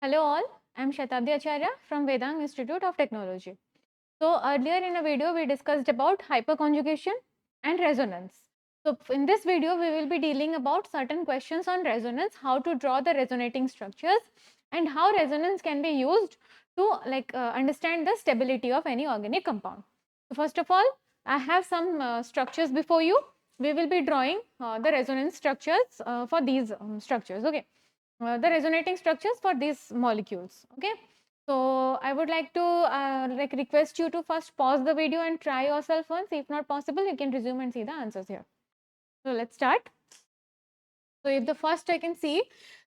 Hello all, I am Shatabdi Acharya from Vedang Institute of Technology. So earlier in a video we discussed about hyperconjugation and resonance. So in this video we will be dealing about certain questions on resonance, how to draw the resonating structures and how resonance can be used to understand the stability of any organic compound. So first of all, I have some structures before you. We will be drawing the resonance structures for these structures. Okay. The resonating structures for these molecules. Okay. So I would like to request you to first pause the video and try yourself once. If not possible, you can resume and see the answers here. So let's start. So if the first I can see,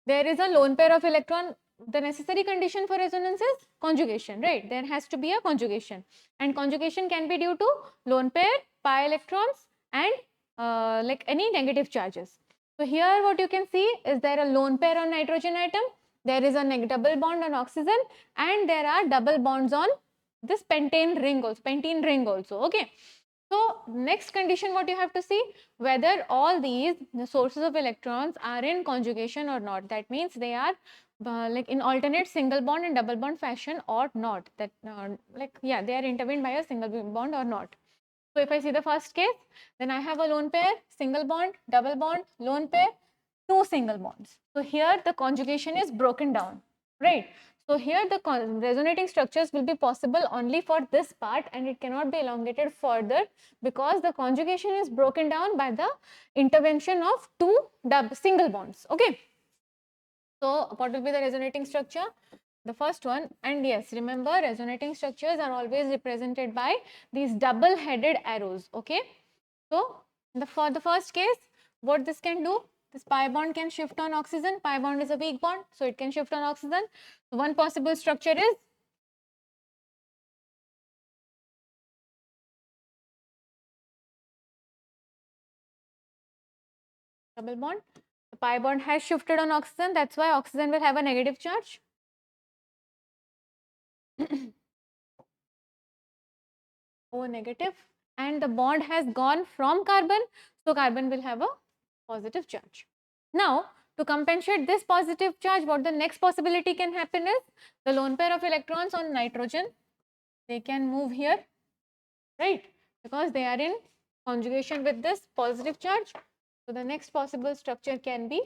there is a lone pair of electron. The necessary condition for resonance is conjugation, right? There has to be a conjugation, and conjugation can be due to lone pair, pi electrons, and like any negative charges. So here what you can see is there a lone pair on nitrogen atom, there is a double bond on oxygen, and there are double bonds on this pentane ring also. Okay. So next condition what you have to see, whether all these sources of electrons are in conjugation or not. That means they are like in alternate single bond and double bond fashion or not. That they are intervened by a single bond or not. So if I see the first case, then I have a lone pair, single bond, double bond, lone pair, two single bonds. So here the conjugation is broken down, right? So here the resonating structures will be possible only for this part, and it cannot be elongated further because the conjugation is broken down by the intervention of two single bonds. Okay. So what will be the resonating structure? The first one, and yes, remember resonating structures are always represented by these double headed arrows. Okay. So for the first case, what this can do, this pi bond can shift on oxygen. Pi bond is a weak bond, so it can shift on oxygen. So one possible structure is double bond. The pi bond has shifted on oxygen, that's why oxygen will have a negative charge. O negative, and the bond has gone from carbon, so carbon will have a positive charge. Now to compensate this positive charge, what the next possibility can happen is the lone pair of electrons on nitrogen, they can move here, right, because they are in conjugation with this positive charge. So the next possible structure can be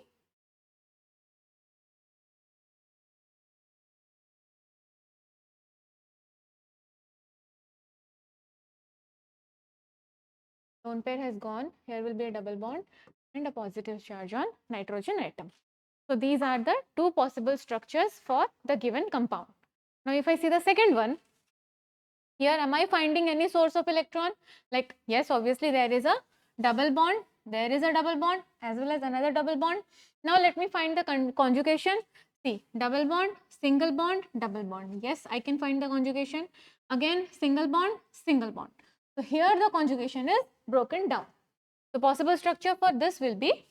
lone pair has gone, here will be a double bond and a positive charge on nitrogen atom. So these are the two possible structures for the given compound. Now if I see the second one, here am I finding any source of electron? Like yes, obviously there is a double bond, there is a double bond as well as another double bond. Now let me find the conjugation. See, double bond, single bond, double bond. Yes, I can find the conjugation. Again, single bond, single bond. So here the conjugation is broken down. The possible structure for this will be,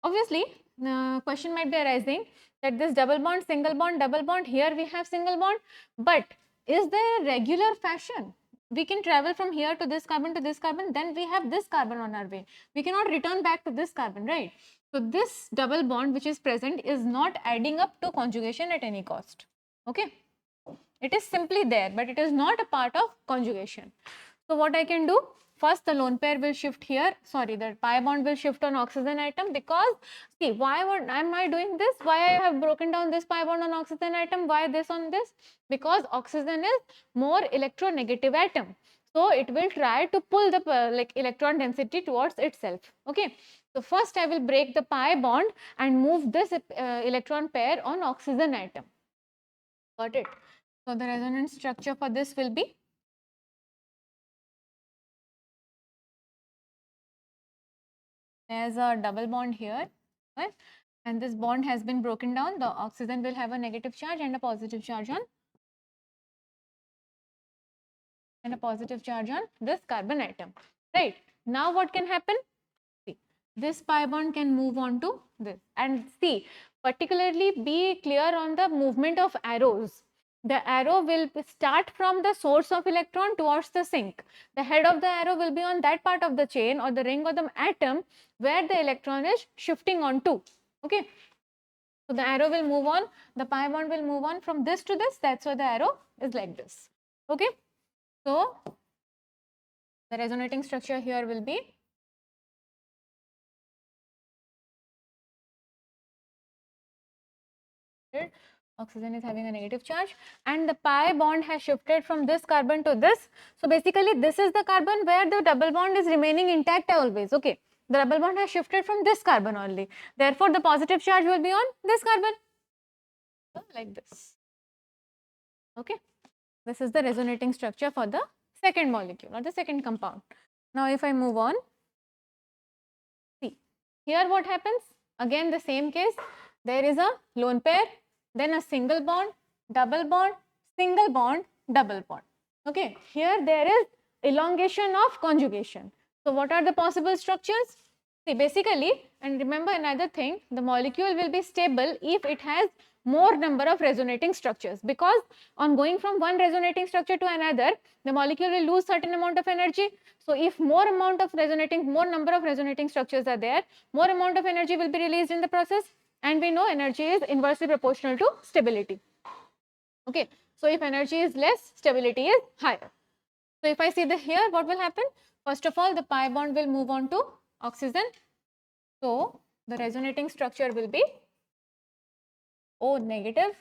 obviously the question might be arising that this double bond, single bond, double bond, here we have single bond, but is there a regular fashion? We can travel from here to this carbon, then we have this carbon on our way. We cannot return back to this carbon, right? So this double bond which is present is not adding up to conjugation at any cost. Okay, it is simply there, but it is not a part of conjugation. So what I can do, first the lone pair will shift here, sorry, the pi bond will shift on oxygen atom, because see, why am I doing this? Why I have broken down this pi bond on oxygen atom? Why this on this? Because oxygen is more electronegative atom, so it will try to pull the electron density towards itself. Okay, so first I will break the pi bond and move this electron pair on oxygen atom. Got it? So the resonance structure for this will be, there's a double bond here, right? And this bond has been broken down. The oxygen will have a negative charge and a positive charge on this carbon atom, right? Now what can happen? See, this pi bond can move on to this, and see, particularly be clear on the movement of arrows. The arrow will start from the source of electron towards the sink. The head of the arrow will be on that part of the chain or the ring or the atom where the electron is shifting on to. Okay. So the arrow will move on, the pi bond will move on from this to this, that's why the arrow is like this. Okay. So the resonating structure here will be oxygen is having a negative charge and the pi bond has shifted from this carbon to this. So basically this is the carbon where the double bond is remaining intact always. Okay, the double bond has shifted from this carbon only, therefore the positive charge will be on this carbon, like this. Okay, this is the resonating structure for the second molecule or the second compound. Now if I move on, see here what happens, again the same case, there is a lone pair, then a single bond, double bond, single bond, double bond. Okay, here there is elongation of conjugation. So what are the possible structures? See basically, and remember another thing, the molecule will be stable if it has more number of resonating structures, because on going from one resonating structure to another, the molecule will lose certain amount of energy. So if more number of resonating structures are there, more amount of energy will be released in the process, and we know energy is inversely proportional to stability. Okay, so if energy is less, stability is higher. So if I see the here, what will happen? First of all, the pi bond will move on to oxygen. So the resonating structure will be O negative.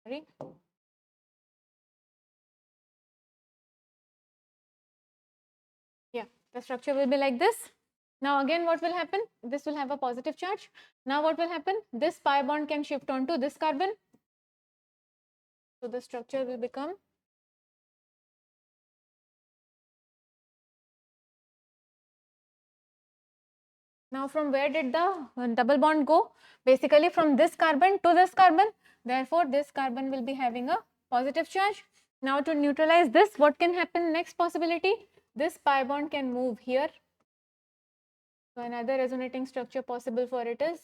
Sorry. Yeah, the structure will be like this. Now again what will happen? This will have a positive charge. Now what will happen? This pi bond can shift on to this carbon. So the structure will become now from where did the double bond go? Basically from this carbon to this carbon. Therefore this carbon will be having a positive charge. Now to neutralize this, what can happen next possibility? This pi bond can move here. So another resonating structure possible for it is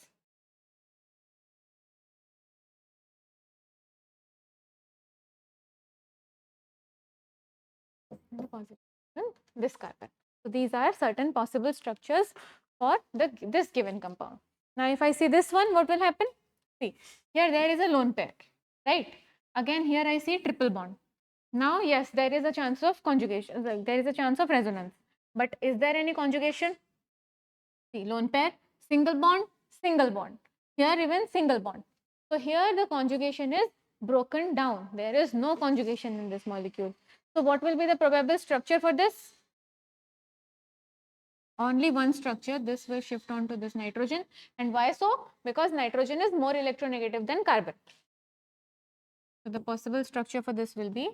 this carbon. So these are certain possible structures for this given compound. Now if I see this one, what will happen? See, here there is a lone pair, right? Again here I see triple bond. Now yes, there is a chance of conjugation, there is a chance of resonance. But is there any conjugation? See, lone pair, single bond, single bond. Here even single bond. So here the conjugation is broken down. There is no conjugation in this molecule. So what will be the probable structure for this? Only one structure. This will shift on to this nitrogen. And why so? Because nitrogen is more electronegative than carbon. So the possible structure for this will be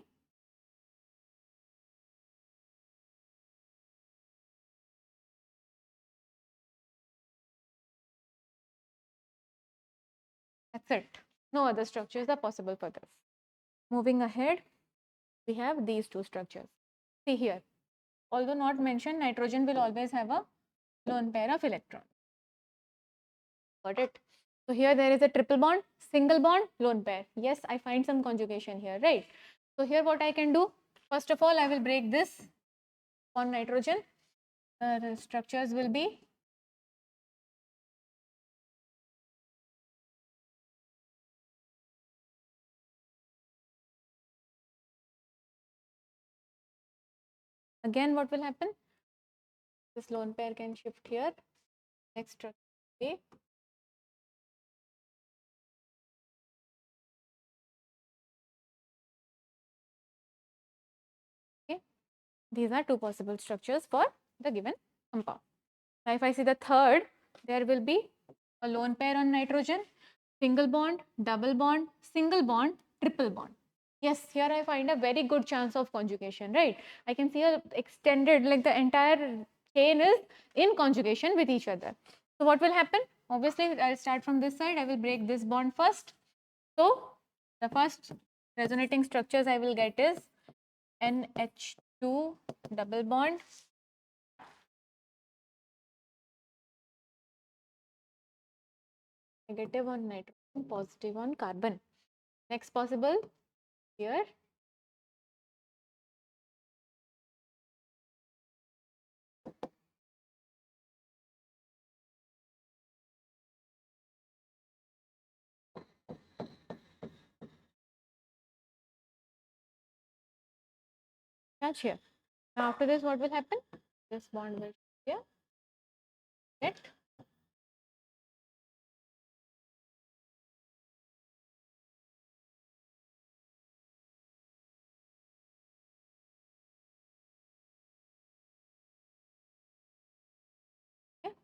that's it. No other structures are possible for this. Moving ahead, we have these two structures. See here, although not mentioned, nitrogen will always have a lone pair of electrons. Got it? So here there is a triple bond, single bond, lone pair. Yes, I find some conjugation here, right? So here what I can do, first of all, I will break this on nitrogen. The structures will be again what will happen? This lone pair can shift here. Next structure will be okay. These are two possible structures for the given compound. Now if I see the third, there will be a lone pair on nitrogen, single bond, double bond, single bond, triple bond. Yes, here I find a very good chance of conjugation, right? I can see a extended, like the entire chain is in conjugation with each other. So what will happen? Obviously, I'll start from this side. I will break this bond first. So the first resonating structures I will get is NH2 double bond, negative on nitrogen, positive on carbon. Next possible here attach here. Now after this, what will happen? This bond will here get okay.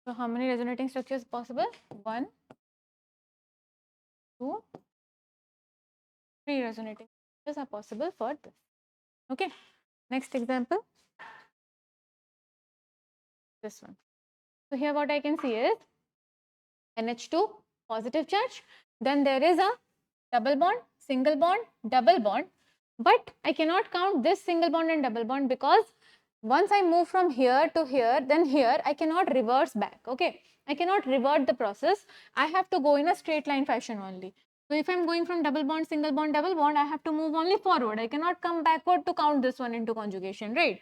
So how many resonating structures possible? 1, 2, 3 resonating structures are possible for this. Okay. Next example, this one. So here what I can see is NH2 positive charge. Then there is a double bond, single bond, double bond. But I cannot count this single bond and double bond because once I move from here to here, then here I cannot reverse back. Okay, I cannot revert the process. I have to go in a straight line fashion only. So if I'm going from double bond, single bond, double bond, I have to move only forward. I cannot come backward to count this one into conjugation, right?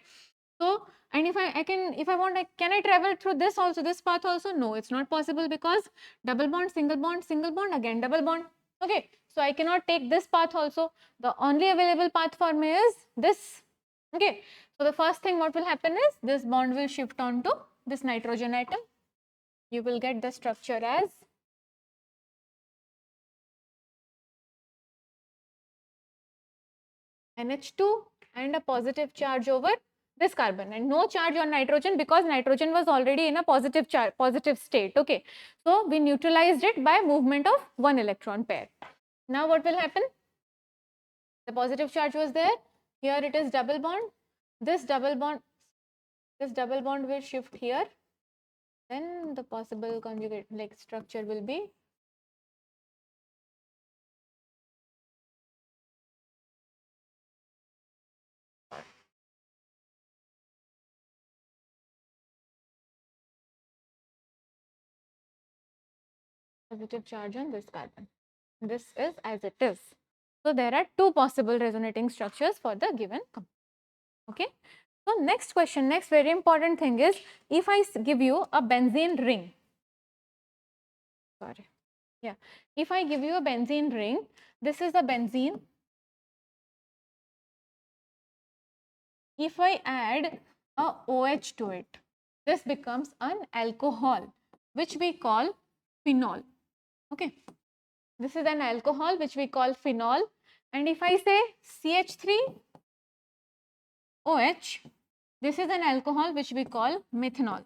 So, and if I want, can I travel through this also, this path also? No, it's not possible because double bond, single bond, again double bond. Okay, so I cannot take this path also. The only available path for me is this. Okay, so the first thing what will happen is this bond will shift on to this nitrogen atom. You will get the structure as NH2 and a positive charge over this carbon and no charge on nitrogen because nitrogen was already in a positive charge, positive state. Okay, so we neutralized it by movement of one electron pair. Now what will happen? The positive charge was there. Here it is double bond. This double bond will shift here. Then the possible conjugate like structure will be positive charge on this carbon. This is as it is. So there are two possible resonating structures for the given compound. Okay. So next question, next very important thing is if I give you a benzene ring. Sorry. Yeah. If I give you a benzene ring, this is the benzene. If I add a OH to it, this becomes an alcohol which we call phenol. Okay. This is an alcohol which we call phenol. And if I say CH3OH, this is an alcohol which we call methanol.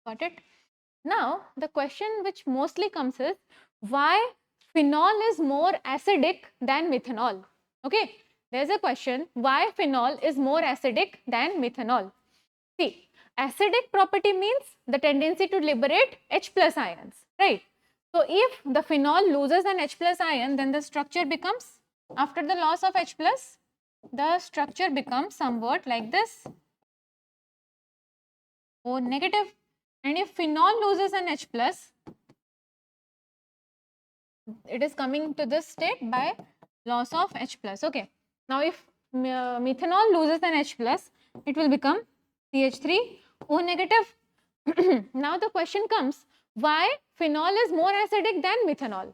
Got it? Now, the question which mostly comes is why phenol is more acidic than methanol? Okay, there's a question why phenol is more acidic than methanol. See, acidic property means the tendency to liberate H plus ions, right? So, if the phenol loses an H plus ion, then the structure becomes, after the loss of H plus, the structure becomes somewhat like this, O negative. And if phenol loses an H plus, it is coming to this state by loss of H plus. Okay. Now, if methanol loses an H plus, it will become CH3O negative. Now, the question comes, why phenol is more acidic than methanol?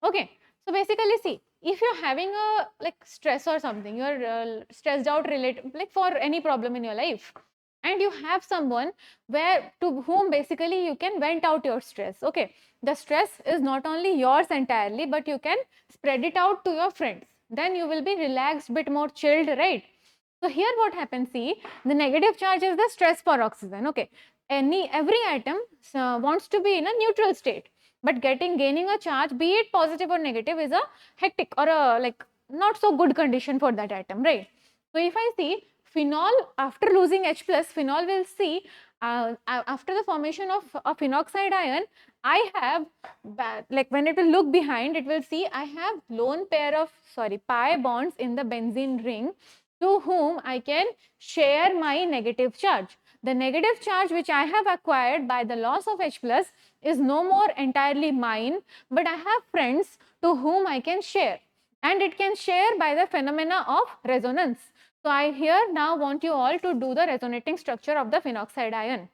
Okay. So, basically see, if you're having a like stress or something, you're stressed out related like for any problem in your life, and you have someone where to whom basically you can vent out your stress. Okay, the stress is not only yours entirely, but you can spread it out to your friends. Then you will be relaxed, bit more chilled, right? So here what happens, see, the negative charge is the stress for oxygen. Okay, every atom wants to be in a neutral state, but gaining a charge, be it positive or negative, is a hectic or a like not so good condition for that atom, right? So if I see phenol, after losing H plus, phenol will see after the formation of a phenoxide ion, I have like when it will look behind, it will see I have lone pair of pi bonds in the benzene ring to whom I can share my negative charge. The negative charge which I have acquired by the loss of H plus is no more entirely mine, but I have friends to whom I can share, and it can share by the phenomena of resonance. So I here now want you all to do the resonating structure of the phenoxide ion.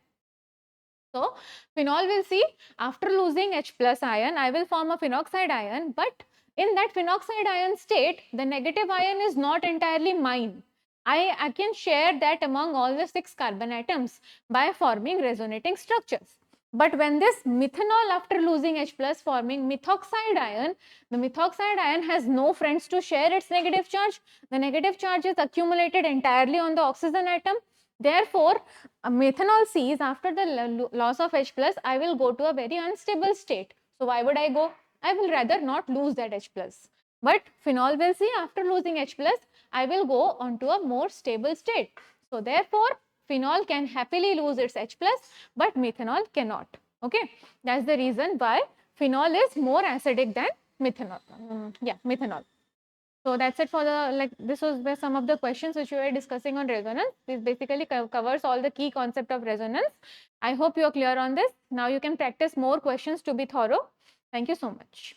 So phenol will see after losing H plus ion, I will form a phenoxide ion, but In that phenoxide ion state, the negative ion is not entirely mine. I can share that among all the 6 carbon atoms by forming resonating structures. But when this methanol, after losing H plus, forming methoxide ion, the methoxide ion has no friends to share its negative charge. The negative charge is accumulated entirely on the oxygen atom. Therefore, methanol sees after the loss of H plus, I will go to a very unstable state. So why would I go? I will rather not lose that H plus. But phenol will see after losing H plus, I will go on to a more stable state. So therefore, phenol can happily lose its H plus, but methanol cannot. Okay, that's the reason why phenol is more acidic than methanol. Methanol. So that's it for the, this were some of the questions which we were discussing on resonance. This basically covers all the key concept of resonance. I hope you are clear on this. Now you can practice more questions to be thorough. Thank you so much.